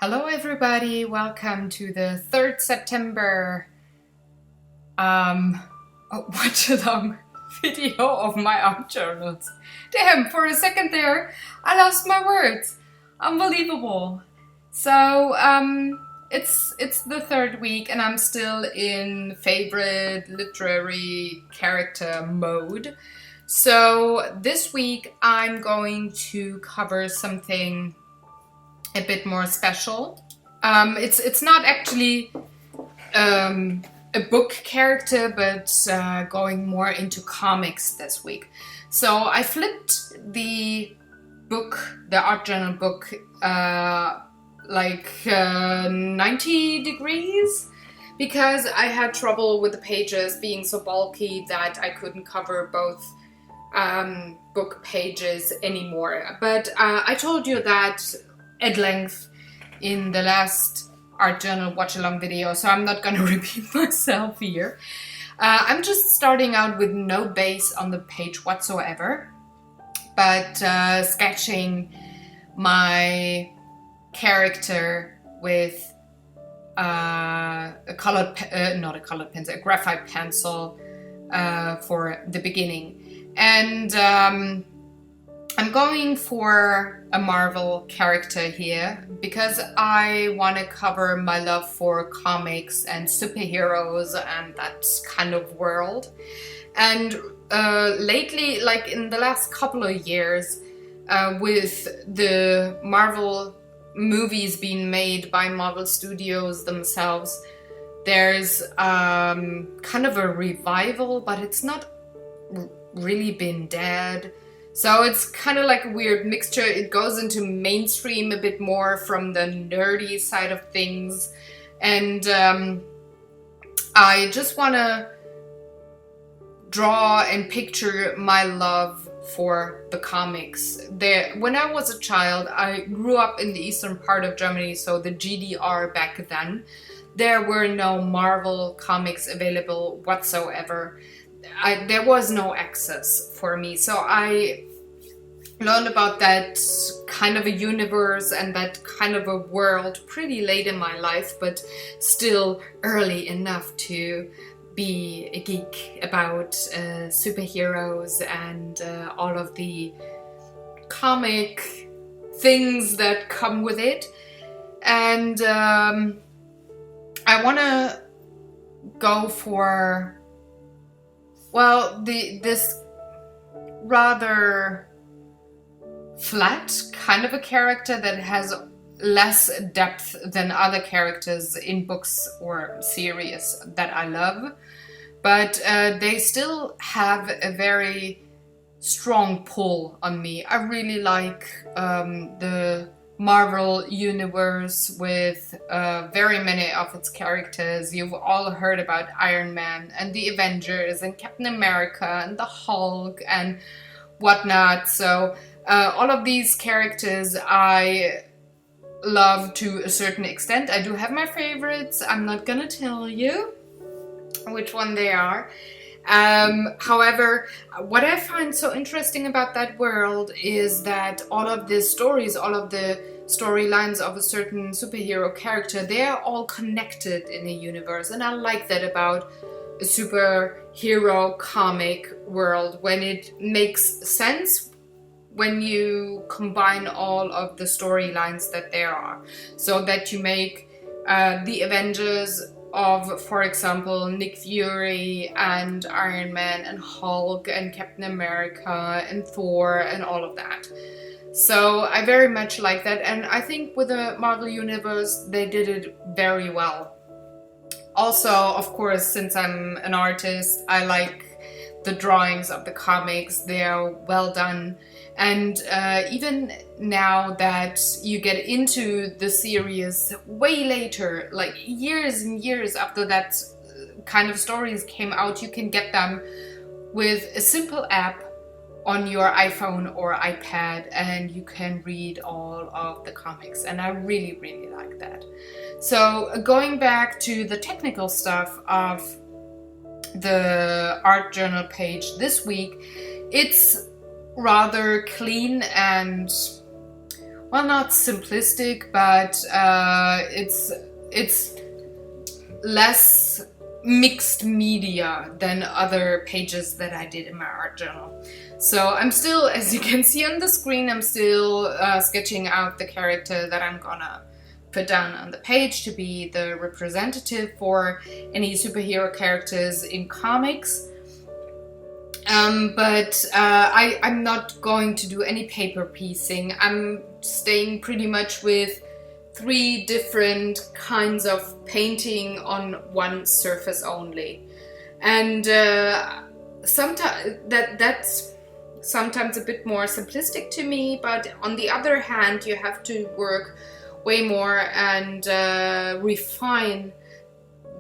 Hello everybody, welcome to the 3rd September watch along video of my art journals. Damn, for a second there, I lost my words. Unbelievable. So, it's the 3rd week and I'm still in favorite literary character mode. So this week I'm going to cover something a bit more special. It's not actually a book character, but going more into comics this week. So I flipped the art journal book, 90 degrees, because I had trouble with the pages being so bulky that I couldn't cover both book pages anymore. But I told you that at length in the last art journal watch along video, so I'm not gonna repeat myself here. I'm just starting out with no base on the page whatsoever, but sketching my character with a graphite pencil for the beginning. And I'm going for a Marvel character here because I want to cover my love for comics and superheroes and that kind of world. And lately, like in the last couple of years, with the Marvel movies being made by Marvel Studios themselves, there's kind of a revival, but it's not really been dead. So it's kind of like a weird mixture. It goes into mainstream a bit more from the nerdy side of things. And I just want to draw and picture my love for the comics. When I was a child, I grew up in the eastern part of Germany, so the GDR back then. There were no Marvel comics available whatsoever. There was no access for me, so I learned about that kind of a universe and that kind of a world pretty late in my life, but still early enough to be a geek about superheroes and all of the comic things that come with it. And I want to go for, well, this rather flat kind of a character that has less depth than other characters in books or series that I love, but they still have a very strong pull on me. I really like the Marvel universe with very many of its characters. You've all heard about Iron Man and the Avengers and Captain America and the Hulk and whatnot. So all of these characters I love to a certain extent. I do have my favorites. I'm not gonna tell you which one they are. However, what I find so interesting about that world is that all of the stories, all of the storylines of a certain superhero character, they are all connected in a universe. And I like that about a superhero comic world, when it makes sense when you combine all of the storylines that there are, so that you make the Avengers of, for example, Nick Fury and Iron Man and Hulk and Captain America and Thor and all of that. So I very much like that, and I think with the Marvel Universe they did it very well. Also, of course, since I'm an artist, I like the drawings of the comics. They are well done. And even now that you get into the series way later, like years and years after that kind of stories came out, you can get them with a simple app on your iPhone or iPad, and you can read all of the comics. And I really, really like that. So going back to the technical stuff of the art journal page this week, it's rather clean and well, not simplistic, but it's less mixed media than other pages that I did in my art journal. So I'm still, as you can see on the screen, I'm still sketching out the character that I'm gonna put down on the page to be the representative for any superhero characters in comics. But I'm not going to do any paper piecing. I'm staying pretty much with 3 different kinds of painting on one surface only. And sometimes that's sometimes a bit more simplistic to me, but on the other hand, you have to work way more and refine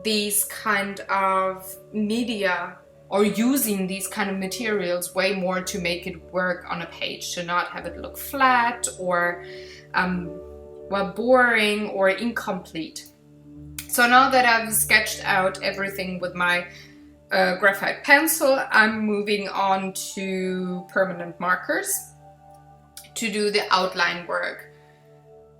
these kind of media, or using these kind of materials way more to make it work on a page, to not have it look flat or boring or incomplete. So now that I've sketched out everything with my graphite pencil, I'm moving on to permanent markers to do the outline work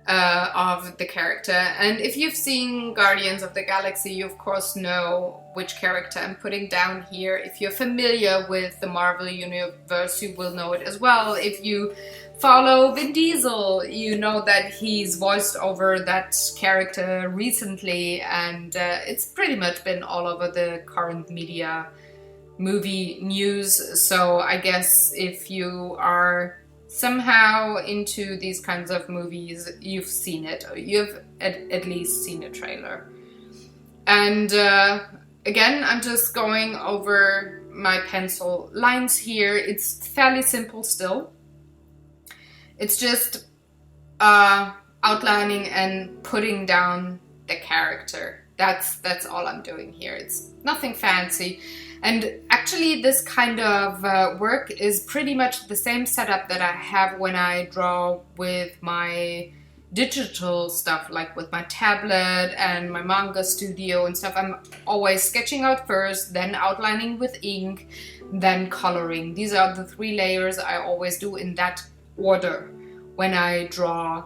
of the character. And if you've seen Guardians of the Galaxy, you of course know which character I'm putting down here. If you're familiar with the Marvel Universe, you will know it as well. If you follow Vin Diesel, you know that he's voiced over that character recently, and it's pretty much been all over the current media movie news. So I guess if you are somehow into these kinds of movies, you've seen it, or you've at least seen a trailer. And again, I'm just going over my pencil lines here. It's fairly simple still. It's just outlining and putting down the character. That's all I'm doing here. It's nothing fancy. And actually this kind of work is pretty much the same setup that I have when I draw with my digital stuff, like with my tablet and my manga studio and stuff. I'm always sketching out first, then outlining with ink, then coloring. These are the 3 layers I always do in that order when I draw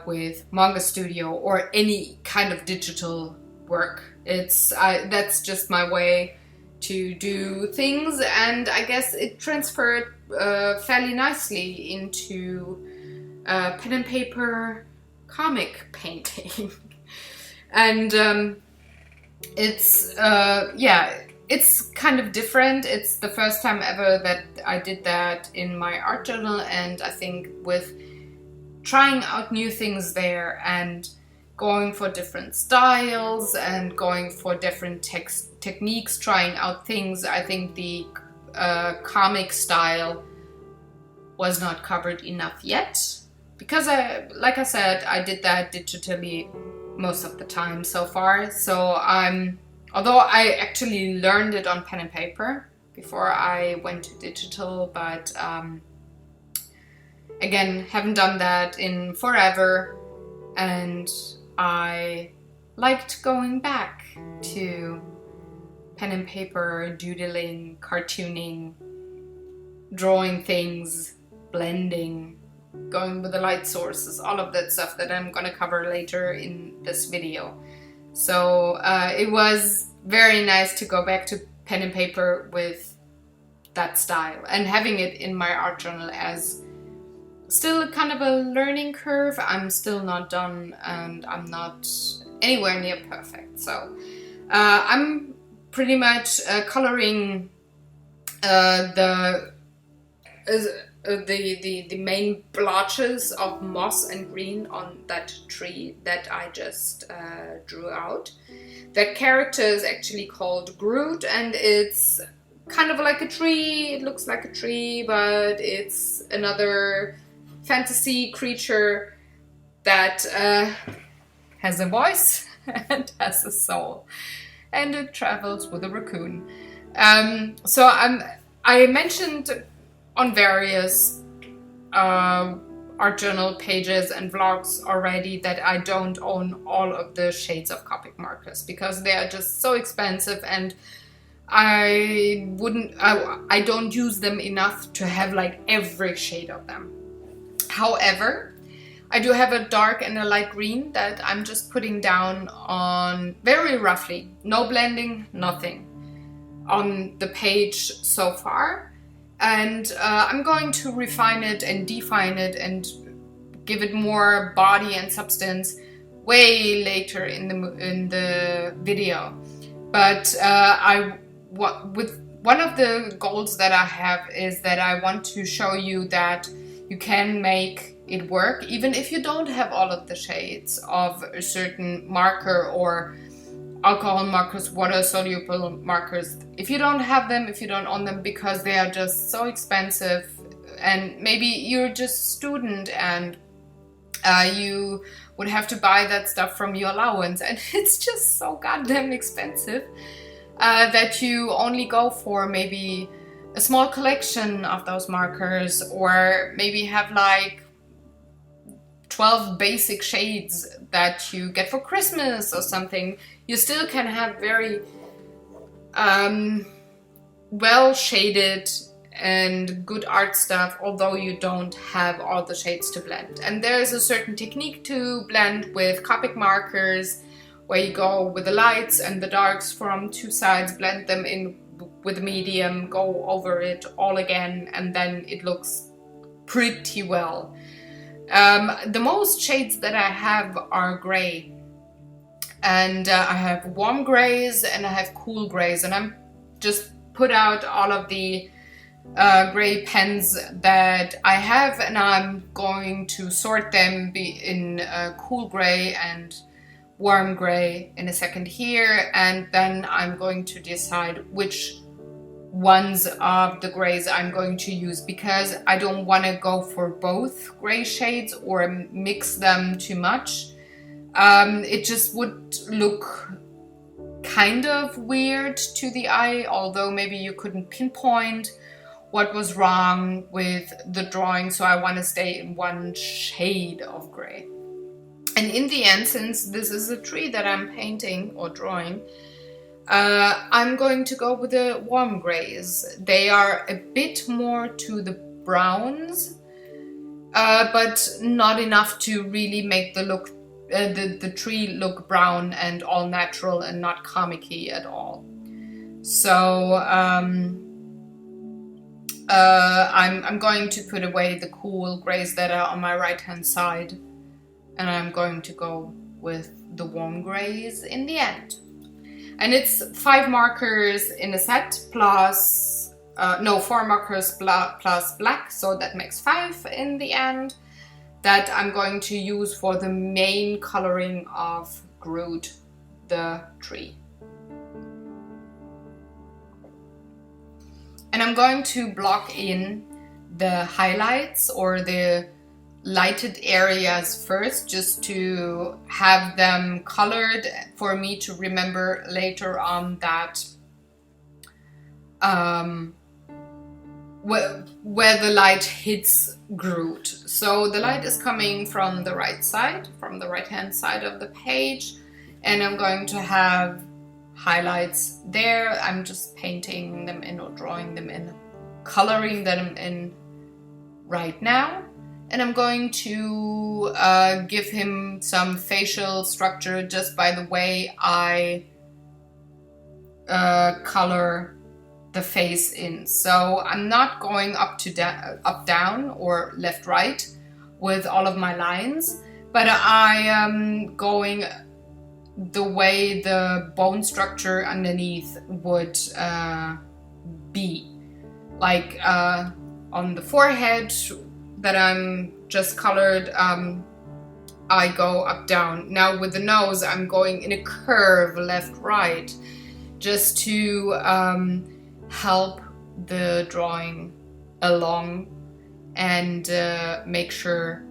with Manga Studio or any kind of digital work. That's just my way to do things, and I guess it transferred fairly nicely into pen and paper comic painting. And it's kind of different. It's the first time ever that I did that in my art journal, and I think with trying out new things there and going for different styles and going for different techniques, trying out things, I think the comic style was not covered enough yet, because like I said, I did that digitally most of the time so far. So although I actually learned it on pen and paper before I went to digital, but again, haven't done that in forever, and I liked going back to pen and paper, doodling, cartooning, drawing things, blending, going with the light sources, all of that stuff that I'm gonna cover later in this video. So it was very nice to go back to pen and paper with that style, and having it in my art journal as still kind of a learning curve. I'm still not done, and I'm not anywhere near perfect. So I'm pretty much coloring the main blotches of moss and green on that tree that I just drew out. That character is actually called Groot, and it's kind of like a tree. It looks like a tree, but it's another fantasy creature that has a voice and has a soul, and it travels with a raccoon. So I mentioned on various art journal pages and vlogs already that I don't own all of the shades of Copic markers because they are just so expensive, and I don't use them enough to have like every shade of them. However, I do have a dark and a light green that I'm just putting down on very roughly. No blending, nothing on the page so far. And I'm going to refine it and define it and give it more body and substance way later in the video. But with one of the goals that I have is that I want to show you that you can make it work even if you don't have all of the shades of a certain marker or alcohol markers, water soluble markers. If you don't have them, if you don't own them, because they are just so expensive, and maybe you're just a student and you would have to buy that stuff from your allowance, and it's just so goddamn expensive that you only go for maybe a small collection of those markers, or maybe have like 12 basic shades that you get for Christmas or something. You still can have very well shaded and good art stuff, although you don't have all the shades to blend. And there is a certain technique to blend with Copic markers, where you go with the lights and the darks from two sides, blend them in with a medium, go over it all again, and then it looks pretty well. The most shades that I have are gray, and I have warm grays and I have cool grays, and I'm just put out all of the gray pens that I have, and I'm going to sort them in cool gray and warm gray in a second here, and then I'm going to decide which ones of the grays I'm going to use, because I don't want to go for both gray shades or mix them too much. It just would look kind of weird to the eye, although maybe you couldn't pinpoint what was wrong with the drawing, so I want to stay in one shade of gray. And in the end, since this is a tree that I'm painting or drawing, I'm going to go with the warm grays. They are a bit more to the browns, but not enough to really make the tree look brown and all natural and not comic-y at all. So I'm going to put away the cool grays that are on my right hand side, and I'm going to go with the warm grays in the end. And it's 5 markers in a set plus 4 markers plus black, so that makes 5 in the end, that I'm going to use for the main coloring of Groot, the tree. And I'm going to block in the highlights or the lighted areas first, just to have them colored for me to remember later on that where the light hits Groot. So the light is coming from the right side, from the right hand side of the page, and I'm going to have highlights there. I'm just painting them in or drawing them in, coloring them in right now. And I'm going to give him some facial structure just by the way I color the face in. So I'm not going up down or left right with all of my lines, but I am going the way the bone structure underneath would be. Like on the forehead that I'm just colored, I go up down. Now with the nose, I'm going in a curve left right, just to help the drawing along and make sure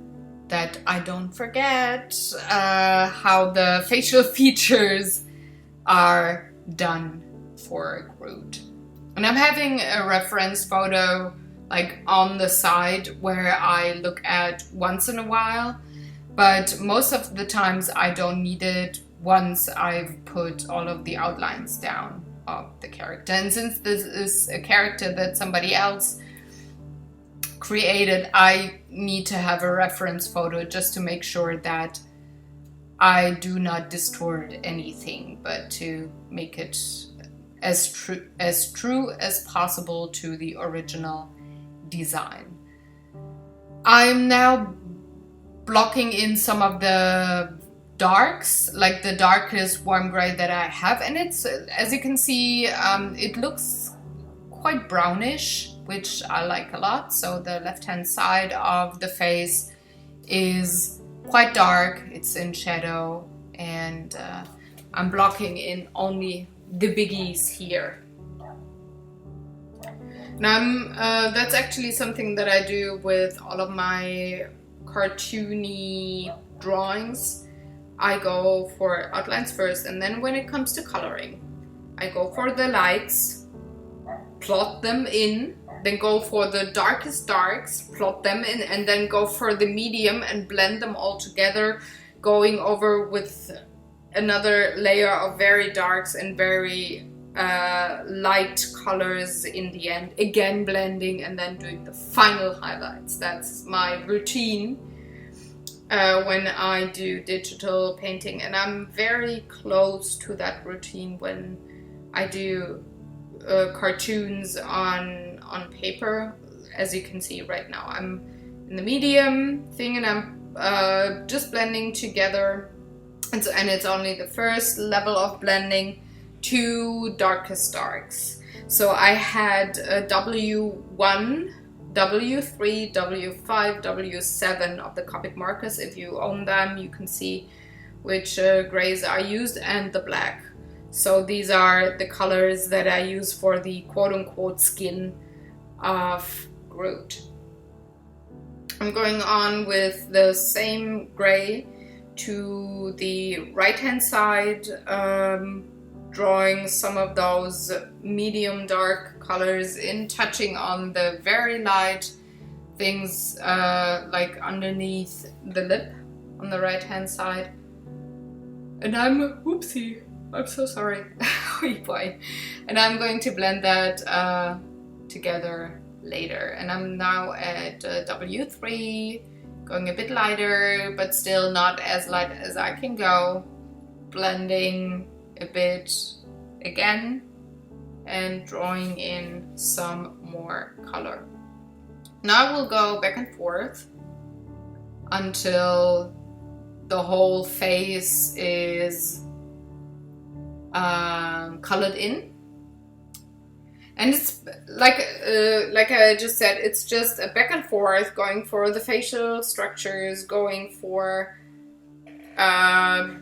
that I don't forget how the facial features are done for Groot. And I'm having a reference photo like on the side where I look at once in a while, but most of the times I don't need it once I've put all of the outlines down of the character. And since this is a character that somebody else created, I need to have a reference photo just to make sure that I do not distort anything, but to make it as true as possible to the original design. I'm now blocking in some of the darks, like the darkest warm gray that I have, and it's, as you can see, it looks quite brownish, which I like a lot. So the left hand side of the face is quite dark, it's in shadow, and I'm blocking in only the biggies here. And that's actually something that I do with all of my cartoony drawings. I go for outlines first, and then when it comes to coloring, I go for the lights, plot them in, then go for the darkest darks, plot them in, and then go for the medium and blend them all together, going over with another layer of very darks and very light colors in the end, again blending, and then doing the final highlights. That's my routine when I do digital painting, and I'm very close to that routine when I do cartoons on paper. As you can see right now, I'm in the medium thing, and I'm just blending together, and it's only the first level of blending to darkest darks. So I had a W1, W3, W5, W7 of the Copic markers. If you own them, you can see which grays I used, and the black. So these are the colors that I use for the quote-unquote skin of Groot. I'm going on with the same gray to the right-hand side, drawing some of those medium dark colors in, touching on the very light things like underneath the lip on the right-hand side. And I'm so sorry. Oh boy. And I'm going to blend that together later. And I'm now at W3, going a bit lighter, but still not as light as I can go. Blending a bit again and drawing in some more color. Now I will go back and forth until the whole face is colored in. And it's like I just said, it's just a back and forth, going for the facial structures, going for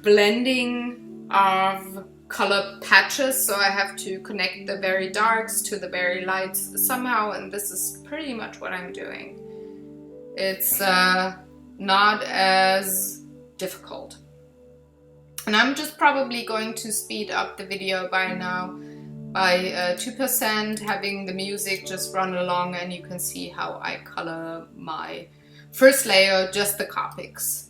blending of color patches. So I have to connect the very darks to the very lights somehow, and this is pretty much what I'm doing. It's not as difficult. And I'm just probably going to speed up the video by now by 2%, having the music just run along, and you can see how I color my first layer, just the Copics.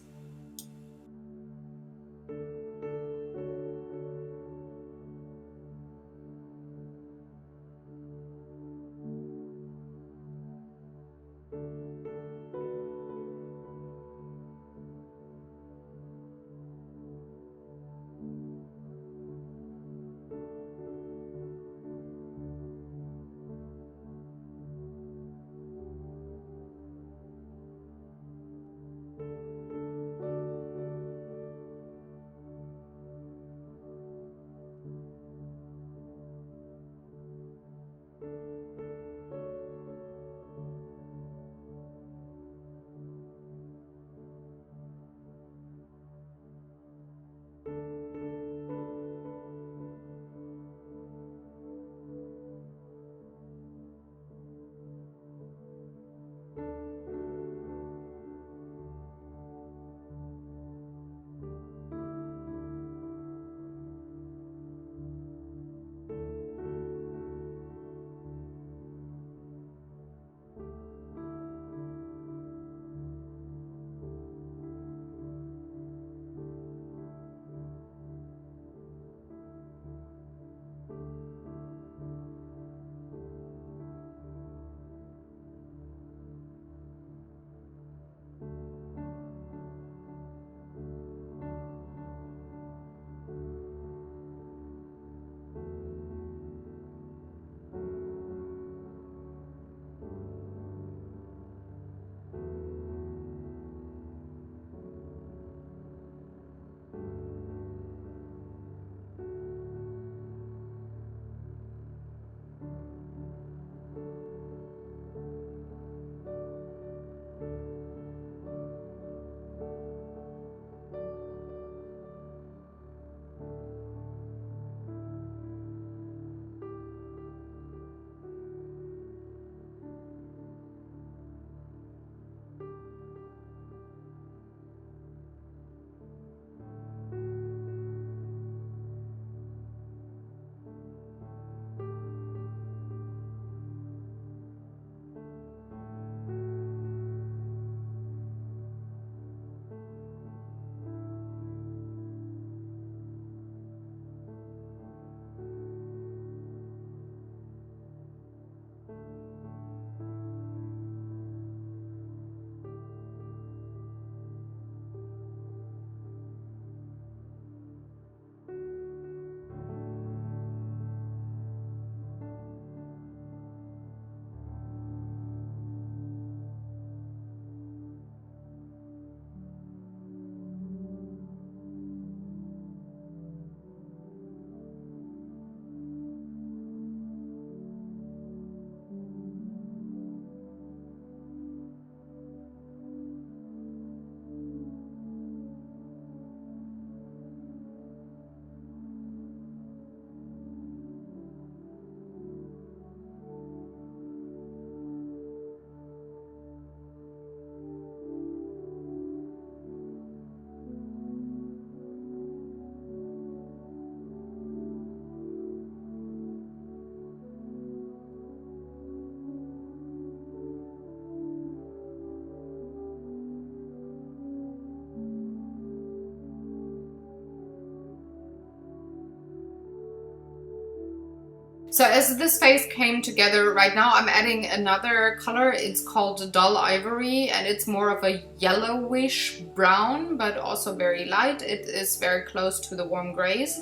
So as this face came together, right now I'm adding another color. It's called Dull Ivory, and it's more of a yellowish brown, but also very light. It is very close to the warm grays.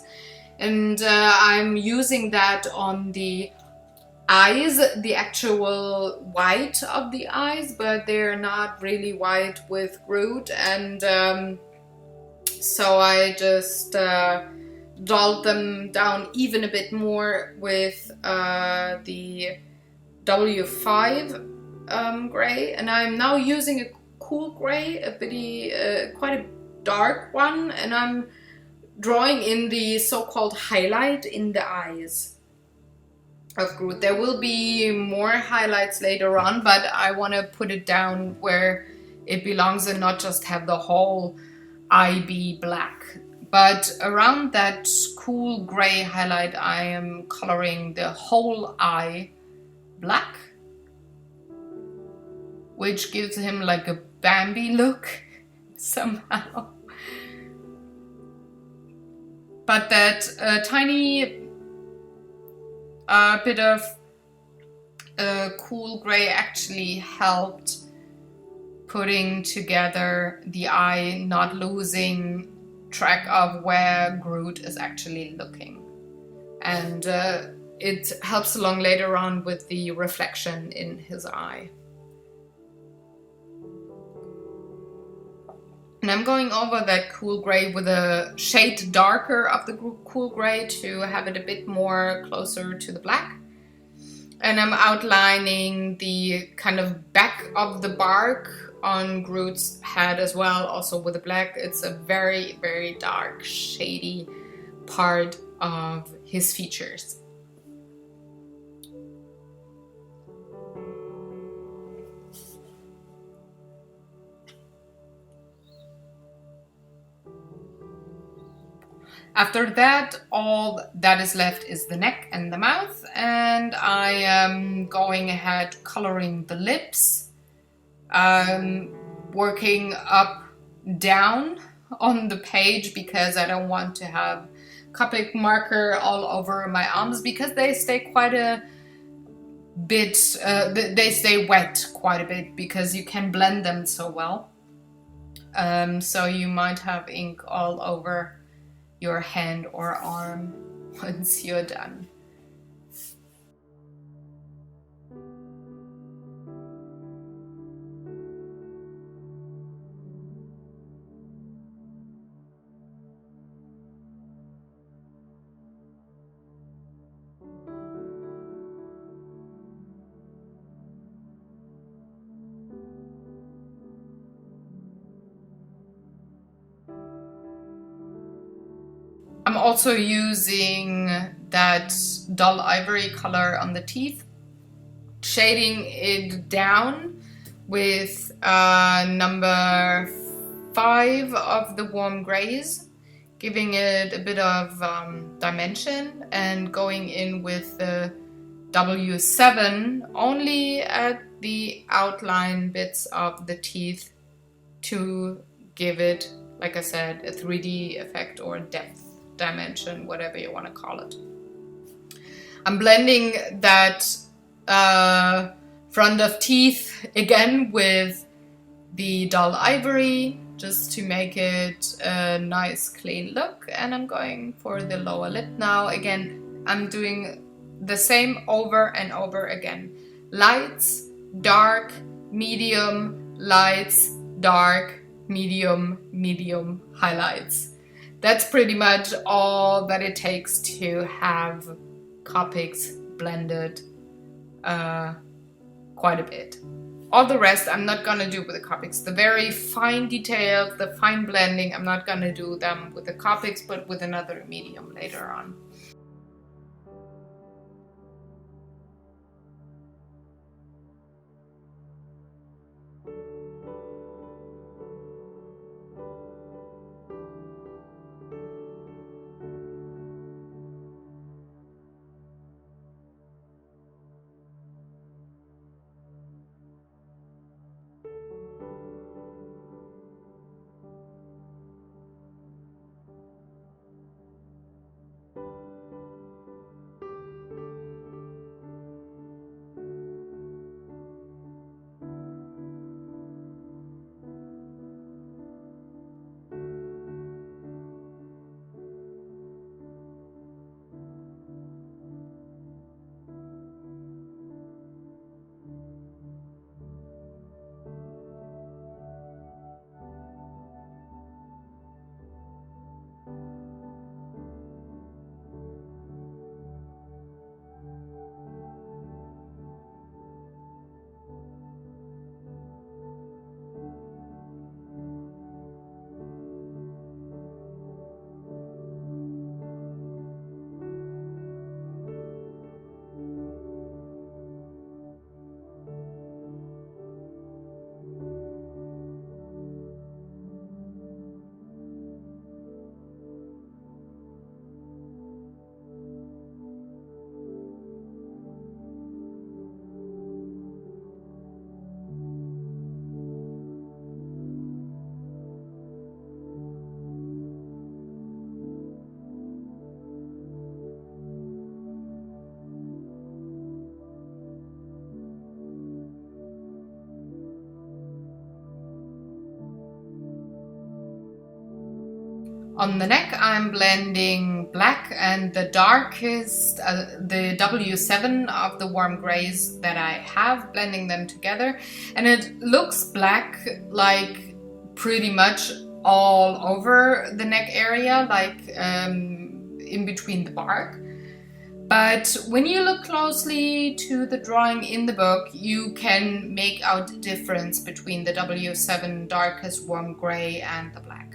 And I'm using that on the eyes, the actual white of the eyes, but they're not really white with Groot. And so I just dulled them down even a bit more with the W5 gray, and I'm now using a cool gray, a bitty, quite a dark one, and I'm drawing in the so-called highlight in the eyes of Groot. There will be more highlights later on, but I want to put it down where it belongs and not just have the whole eye be black. But around that cool gray highlight, I am coloring the whole eye black, which gives him like a Bambi look somehow. But that tiny bit of cool gray actually helped putting together the eye, not losing track of where Groot is actually looking. And it helps along later on with the reflection in his eye. And I'm going over that cool gray with a shade darker of the cool gray to have it a bit more closer to the black. And I'm outlining the kind of back of the bark on Groot's head as well, also with the black. It's a very, very dark, shady part of his features. After that, all that is left is the neck and the mouth, and I am going ahead coloring the lips, working up down on the page because I don't want to have Copic marker all over my arms because they stay quite a bit, they stay wet quite a bit because you can blend them so well. So you might have ink all over your hand or arm once you're done. I'm also using that dull ivory color on the teeth, shading it down with number 5 of the warm grays, giving it a bit of dimension, and going in with the W7 only at the outline bits of the teeth to give it, like I said, a 3D effect or depth dimension, whatever you want to call it. I'm blending that front of teeth again with the dull ivory just to make it a nice clean look, and I'm going for the lower lip now. Again, I'm doing the same over and over again. Lights, dark, medium, lights, dark, medium, medium, highlights. That's pretty much all that it takes to have Copics blended quite a bit. All the rest I'm not gonna do with the Copics. The very fine details, the fine blending, I'm not gonna do them with the Copics, but with another medium later on. On the neck, I'm blending black and the darkest, the W7 of the warm grays that I have, blending them together. And it looks black like pretty much all over the neck area, like in between the bark. But when you look closely to the drawing in the book, you can make out the difference between the W7 darkest warm gray and the black.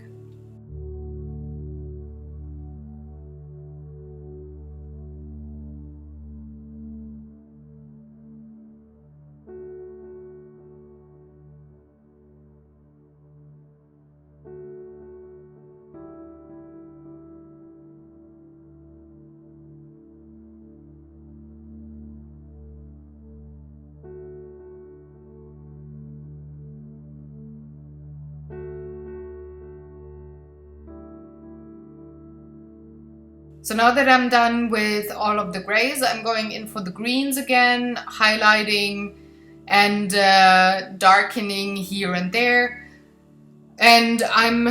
So now that I'm done with all of the grays, I'm going in for the greens again, highlighting and darkening here and there. And I'm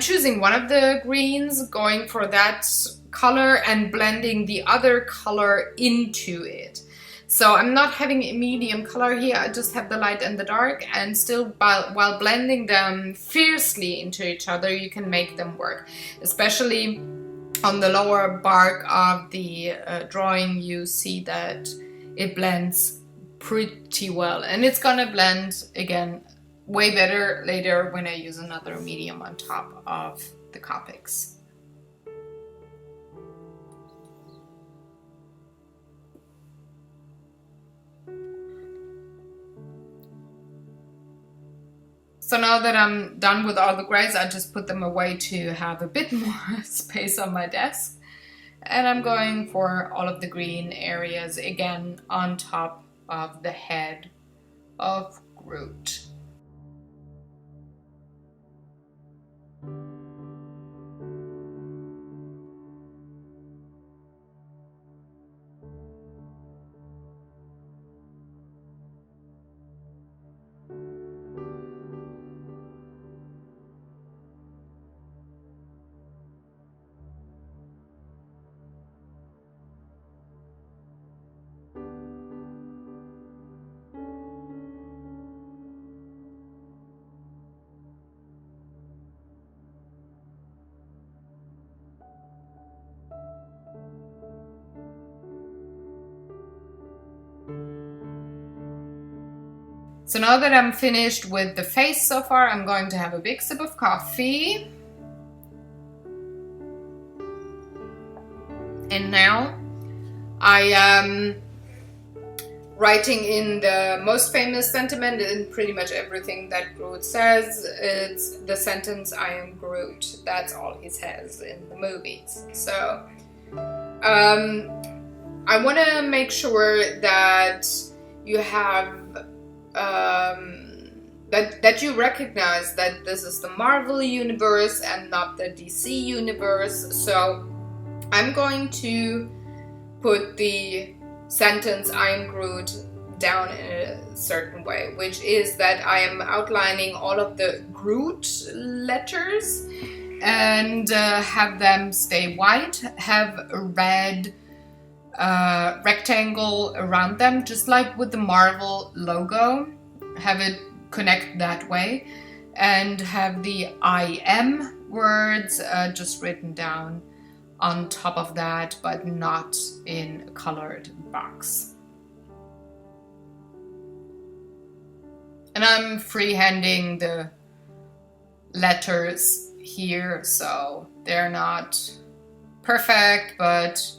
choosing one of the greens, going for that color and blending the other color into it. So I'm not having a medium color here, I just have the light and the dark, and still while blending them fiercely into each other, you can make them work. Especially on the lower bark of the drawing, you see that it blends pretty well, and it's gonna blend again way better later when I use another medium on top of the Copics. So now that I'm done with all the grays, I just put them away to have a bit more space on my desk. And I'm going for all of the green areas again on top of the head of Groot. So now that I'm finished with the face so far, I'm going to have a big sip of coffee. And now I am writing in the most famous sentiment in pretty much everything that Groot says. It's the sentence, "I am Groot." That's all he says in the movies. So I want to make sure that you have that you recognize that this is the Marvel universe and not the DC universe. So I'm going to put the sentence "I am Groot" down in a certain way, which is that I am outlining all of the Groot letters and have them stay white, have a red rectangle around them, just like with the Marvel logo, have it connect that way, and have the "I am" words just written down on top of that, but not in a colored box. And I'm freehanding the letters here, so they're not perfect, but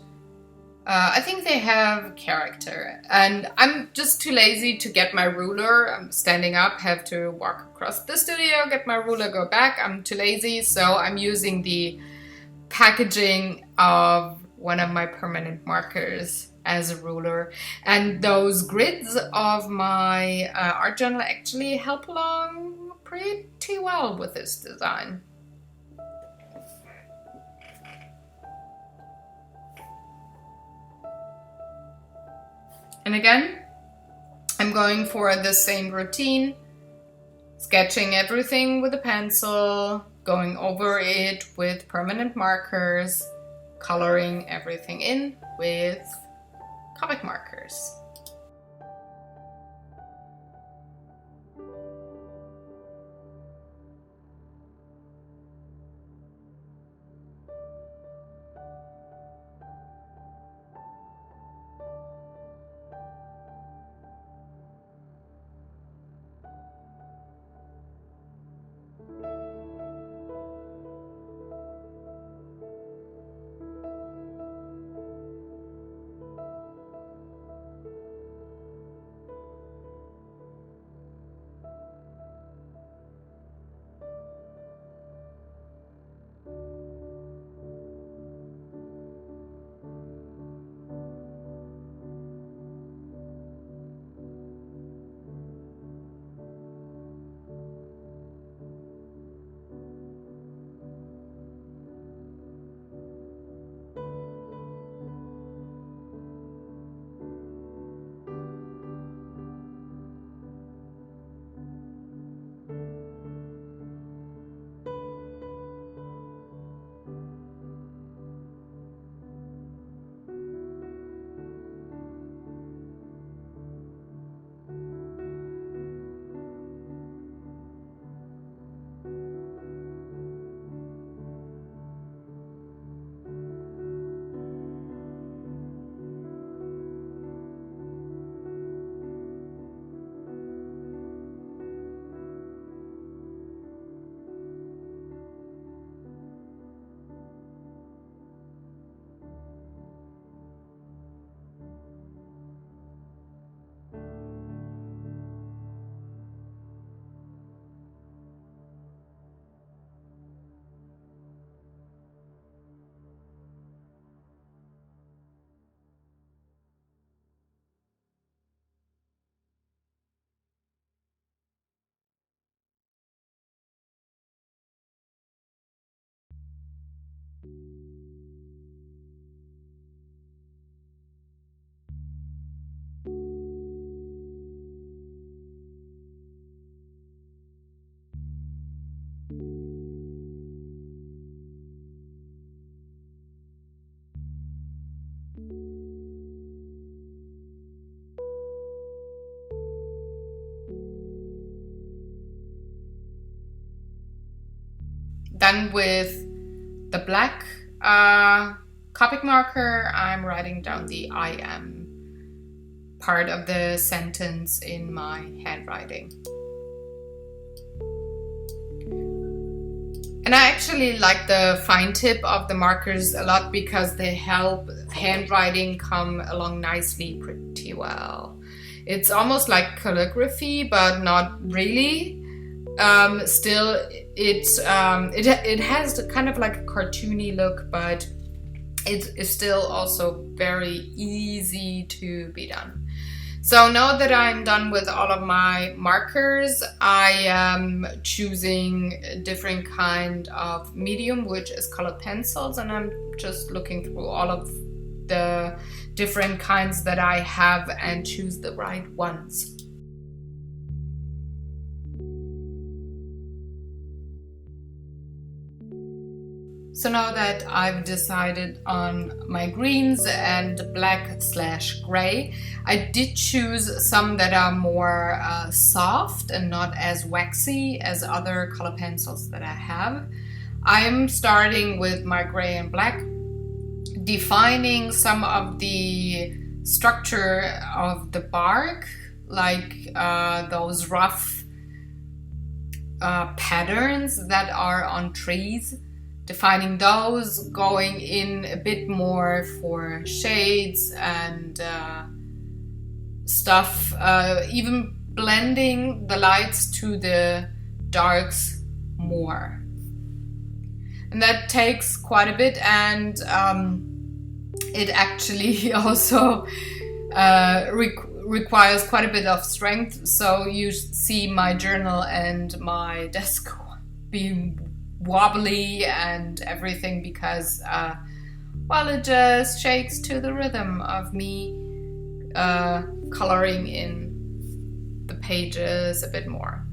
I think they have character. And I'm just too lazy to get my ruler. I'm standing up, have to walk across the studio, get my ruler, go back. I'm too lazy, so I'm using the packaging of one of my permanent markers as a ruler. And those grids of my art journal actually help along pretty well with this design. And again, I'm going for the same routine, sketching everything with a pencil, going over it with permanent markers, coloring everything in with comic markers. Then with the black Copic marker, I'm writing down the I am part of the sentence in my handwriting. And I actually like the fine tip of the markers a lot because they help handwriting come along nicely pretty well. It's almost like calligraphy, but not really. Still, it has kind of like a cartoony look, but it is still also very easy to be done. So now that I'm done with all of my markers, I am choosing a different kind of medium, which is colored pencils, and I'm just looking through all of the different kinds that I have and choose the right ones. So now that I've decided on my greens and black/gray, I did choose some that are more soft and not as waxy as other color pencils that I have. I'm starting with my gray and black, defining some of the structure of the bark, like those rough patterns that are on trees. Defining those, going in a bit more for shades and stuff, even blending the lights to the darks more. And that takes quite a bit, and it actually also requires quite a bit of strength. So you see my journal and my desk being wobbly and everything because well, it just shakes to the rhythm of me coloring in the pages a bit more.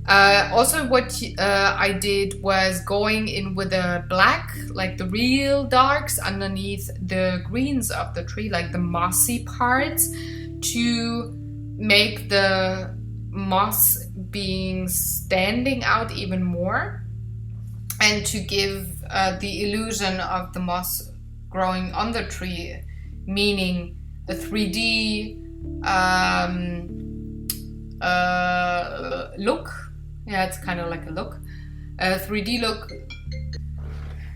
Also, what I did was going in with a black, like the real darks underneath the greens of the tree, like the mossy parts, to make the moss being standing out even more, and to give the illusion of the moss growing on the tree, meaning a 3D look. Yeah, it's kind of like a look, a 3D look.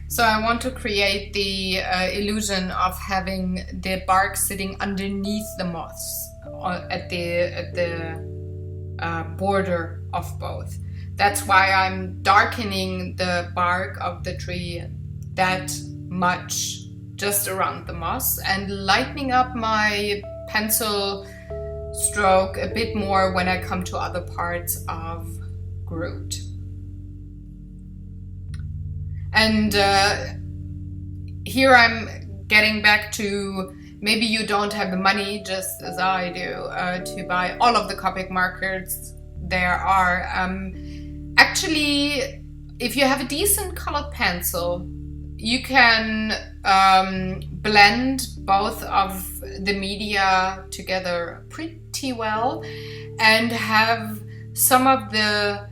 So I want to create the illusion of having the bark sitting underneath the moss at the border of both. That's why I'm darkening the bark of the tree that much just around the moss and lightening up my pencil stroke a bit more when I come to other parts of Groot. And here I'm getting back to, maybe you don't have the money, just as I do, to buy all of the Copic markers there are. Actually, if you have a decent colored pencil, you can blend both of the media together pretty well and have some of the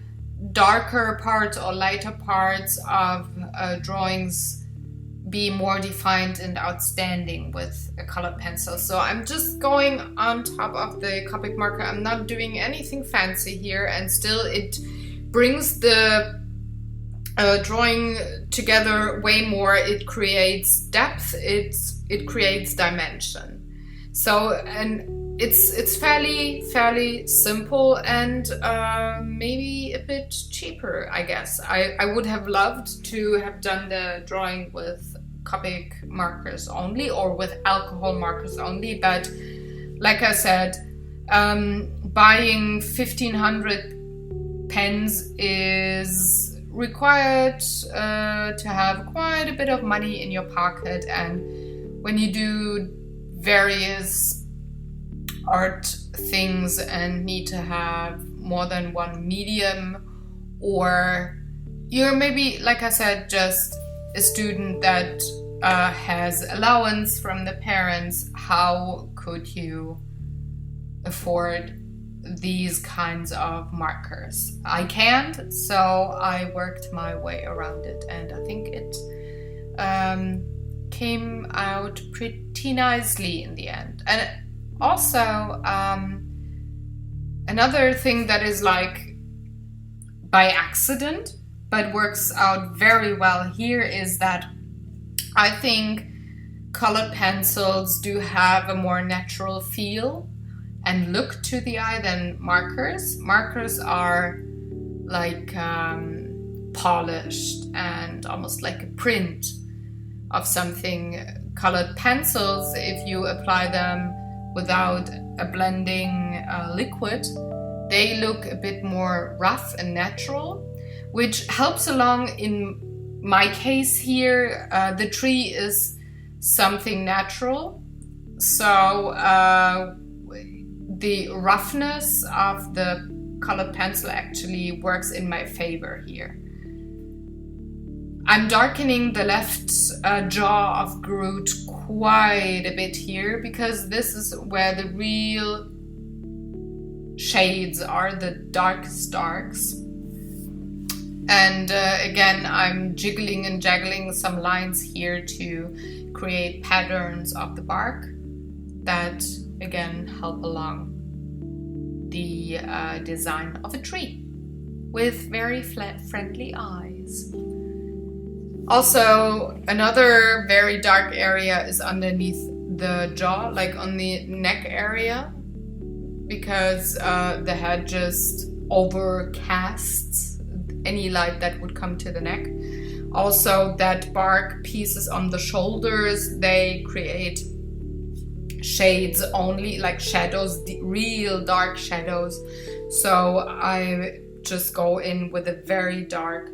darker parts or lighter parts of drawings be more defined and outstanding with a colored pencil. So I'm just going on top of the Copic marker. I'm not doing anything fancy here, and still it brings the drawing together way more. It creates depth, it creates dimension. So, and it's fairly simple and maybe a bit cheaper, I guess. I would have loved to have done the drawing with Copic markers only, or with alcohol markers only, but like I said, buying 1,500 pens is required to have quite a bit of money in your pocket, and when you do various art things and need to have more than one medium, or you're maybe, like I said, just a student that has allowance from the parents, how could you afford these kinds of markers? I can't, so I worked my way around it, and I think it came out pretty nicely in the end. And also, another thing that is like by accident but works out very well here is that I think colored pencils do have a more natural feel and look to the eye than markers. Markers are like polished and almost like a print of something. Colored pencils, if you apply them without a blending liquid, they look a bit more rough and natural, which helps along in my case here. The tree is something natural, so the roughness of the colored pencil actually works in my favor here. I'm darkening the left jaw of Groot quite a bit here, because this is where the real shades are, the darkest darks. And again, I'm jiggling and juggling some lines here to create patterns of the bark that again help along the design of a tree with very flat, friendly eyes. Also, another very dark area is underneath the jaw, like on the neck area, because the head just overcasts any light that would come to the neck. Also, that bark pieces on the shoulders, they create shades only, like shadows, real dark shadows. So I just go in with a very dark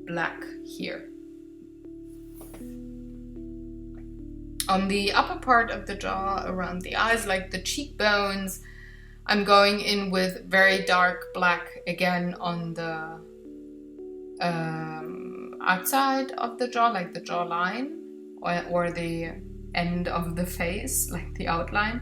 black here. On the upper part of the jaw, around the eyes, like the cheekbones, I'm going in with very dark black again on the outside of the jaw, like the jawline, or the end of the face, like the outline.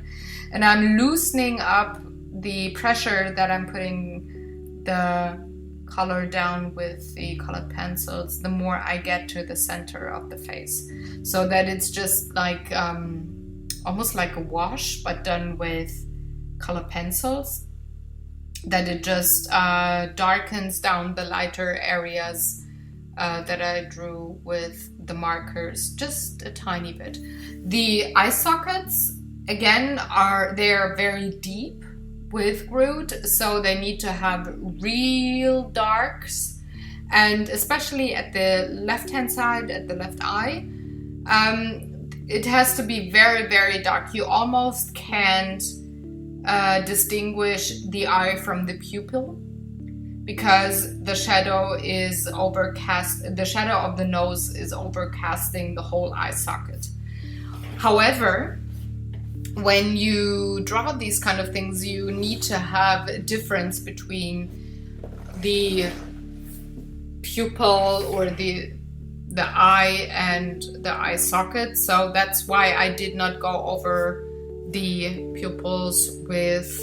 And I'm loosening up the pressure that I'm putting the color down with the colored pencils the more I get to the center of the face, so that it's just like almost like a wash, but done with colored pencils, that it just darkens down the lighter areas that I drew with the markers just a tiny bit. The eye sockets, again, they're very deep with Groot, so they need to have real darks, and especially at the left-hand side, at the left eye, it has to be very, very dark. You almost can't distinguish the eye from the pupil, because the shadow is overcast. The shadow of the nose is overcasting the whole eye socket. However, when you draw these kind of things, you need to have a difference between the pupil or the eye and the eye socket. So that's why I did not go over the pupils with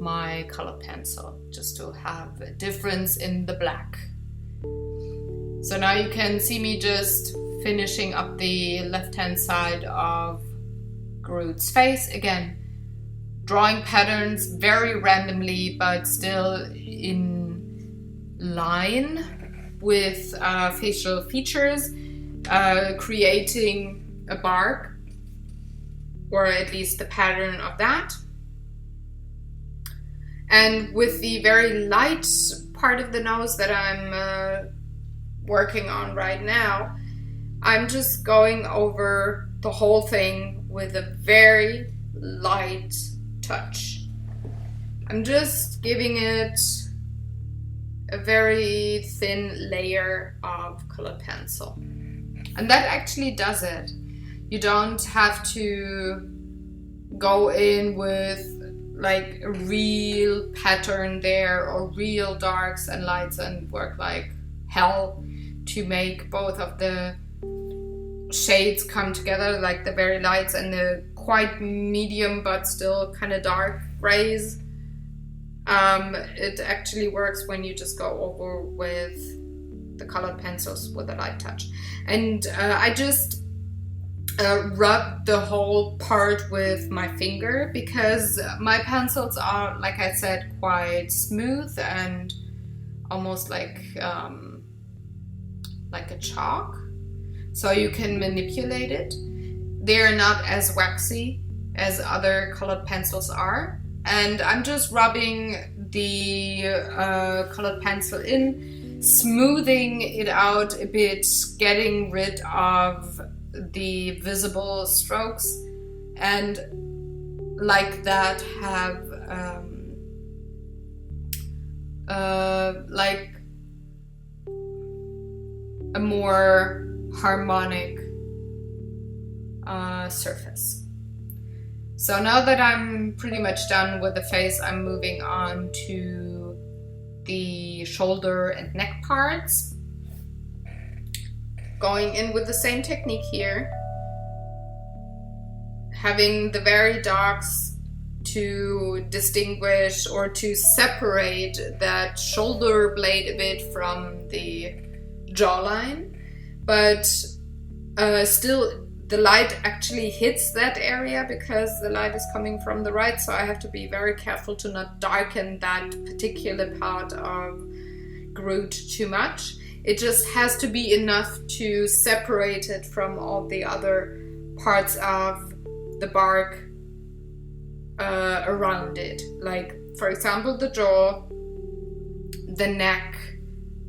my color pencil, just to have a difference in the black. So now you can see me just finishing up the left-hand side of Groot's face. Again, drawing patterns very randomly, but still in line with facial features, creating a bark, or at least the pattern of that. And with the very light part of the nose that I'm working on right now, I'm just going over the whole thing with a very light touch. I'm just giving it a very thin layer of colored pencil. And that actually does it. You don't have to go in with like a real pattern there, or real darks and lights, and work like hell to make both of the shades come together, like the very lights and the quite medium but still kind of dark grays. It actually works when you just go over with the colored pencils with a light touch. And I just rub the whole part with my finger, because my pencils are, like I said, quite smooth and almost like a chalk, so you can manipulate it. They're not as waxy as other colored pencils are, and I'm just rubbing the colored pencil in, smoothing it out a bit, getting rid of the visible strokes, and like that have like a more harmonic surface. So now that I'm pretty much done with the face, I'm moving on to the shoulder and neck parts. Going in with the same technique here, having the very darks to distinguish or to separate that shoulder blade a bit from the jawline, but still the light actually hits that area because the light is coming from the right, so I have to be very careful to not darken that particular part of Groot too much. It just has to be enough to separate it from all the other parts of the bark around it. Like, for example, the jaw, the neck,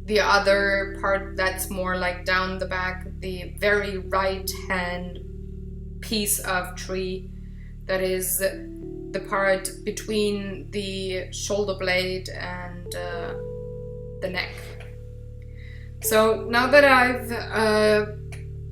the other part that's more like down the back, the very right hand piece of tree that is the part between the shoulder blade and the neck. So now that I've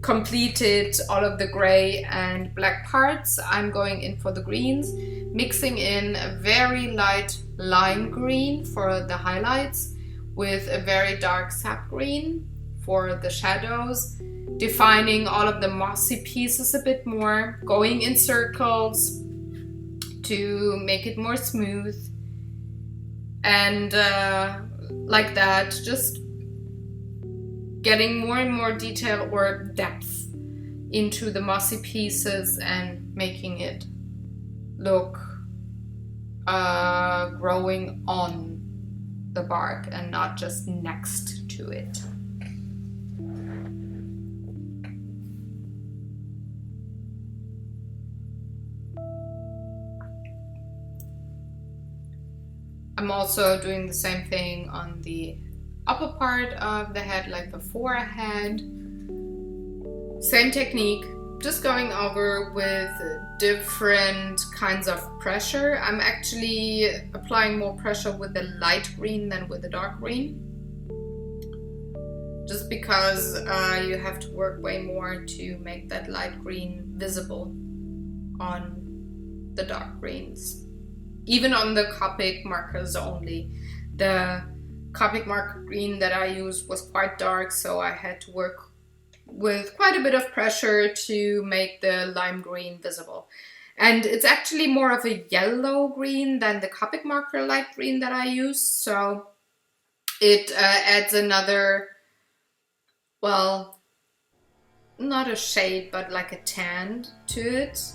completed all of the gray and black parts, I'm going in for the greens, mixing in a very light lime green for the highlights with a very dark sap green for the shadows, defining all of the mossy pieces a bit more, going in circles to make it more smooth, and like that, just getting more and more detail or depth into the mossy pieces and making it look growing on the bark and not just next to it. I'm also doing the same thing on the upper part of the head, like the forehead. Same technique, just going over with different kinds of pressure. I'm actually applying more pressure with the light green than with the dark green, just because you have to work way more to make that light green visible on the dark greens. Even on the Copic markers only. The Copic marker green that I used was quite dark, so I had to work with quite a bit of pressure to make the lime green visible. And it's actually more of a yellow green than the Copic marker light green that I use, so it adds another, well, not a shade, but like a tan to it.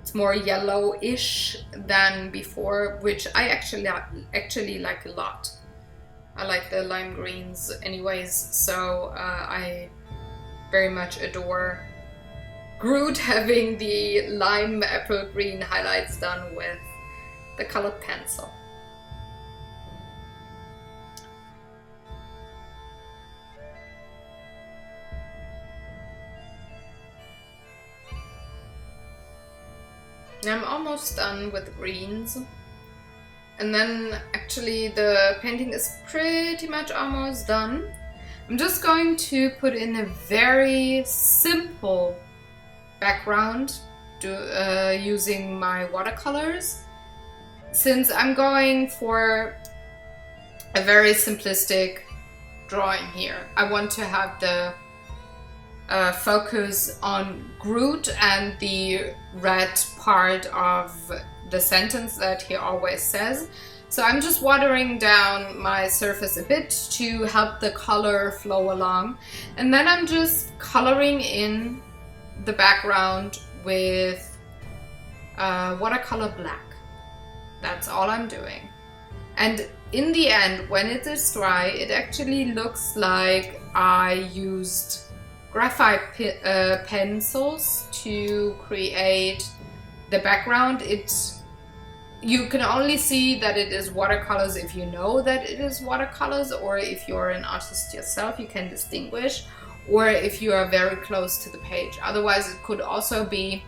It's more yellowish than before, which I actually like a lot. I like the lime greens anyways, so I very much adore Groot having the lime apple green highlights done with the colored pencil. I'm almost done with the greens, and then actually the painting is pretty much almost done. I'm just going to put in a very simple background using my watercolors, since I'm going for a very simplistic drawing here. I want to have the focus on Groot and the red part of the sentence that he always says. So I'm just watering down my surface a bit to help the color flow along. And then I'm just coloring in the background with watercolor black. That's all I'm doing. And in the end, when it is dry, it actually looks like I used graphite pencils to create the background. You can only see that it is watercolors if you know that it is watercolors, or if you're an artist yourself, you can distinguish, or if you are very close to the page. Otherwise, it could also be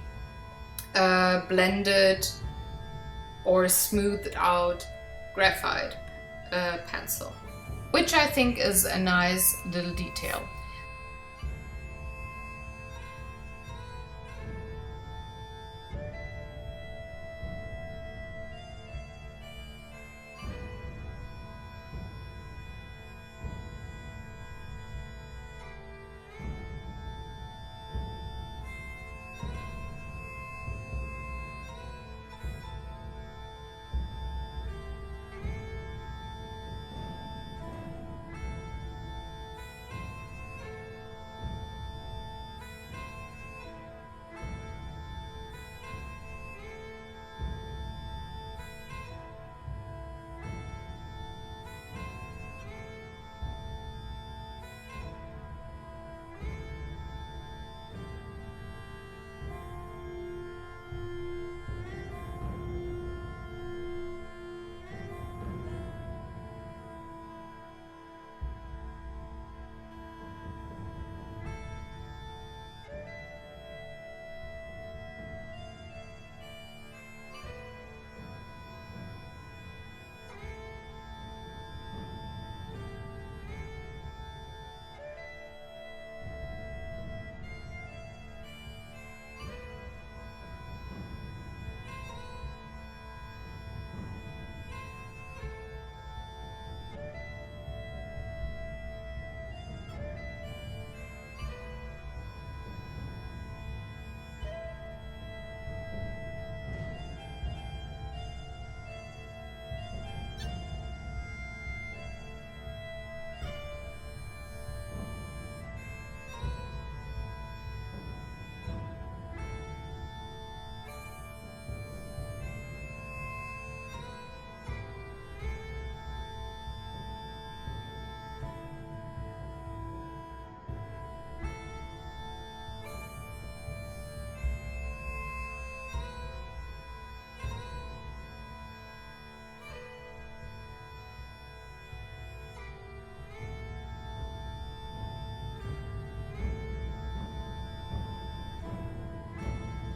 blended or smoothed out graphite pencil, which I think is a nice little detail.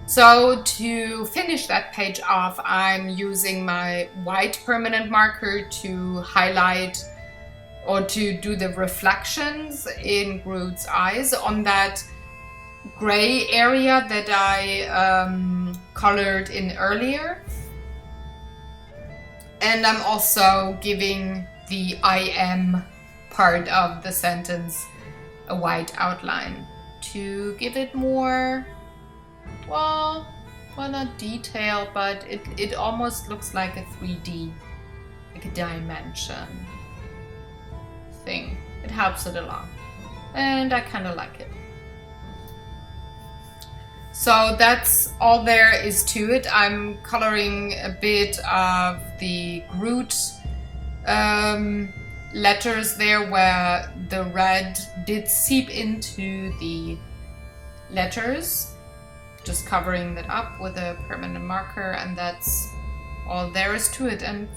So to finish that page off, I'm using my white permanent marker to highlight or to do the reflections in Groot's eyes on that gray area that I colored in earlier. And I'm also giving the I am part of the sentence a white outline to give it more, well not detail, but it almost looks like a 3D, like a dimension thing. It helps it along, and I kind of like it. So that's all there is to it. I'm coloring a bit of the Groot letters there where the red did seep into the letters. Just covering that up with a permanent marker, and that's all there is to it. And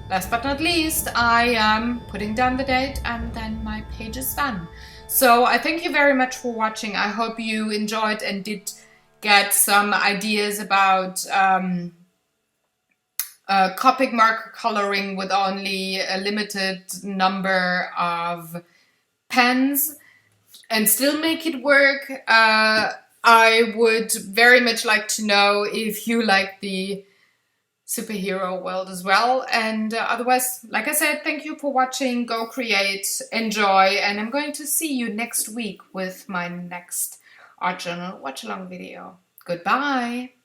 last but not least, I am putting down the date, and then my page is done. So I thank you very much for watching. I hope you enjoyed and did get some ideas about Copic marker coloring with only a limited number of pens and still make it work. I would very much like to know if you like the superhero world as well. And otherwise, like I said, thank you for watching. Go create, enjoy, and I'm going to see you next week with my next Art Journal watch along video. Goodbye.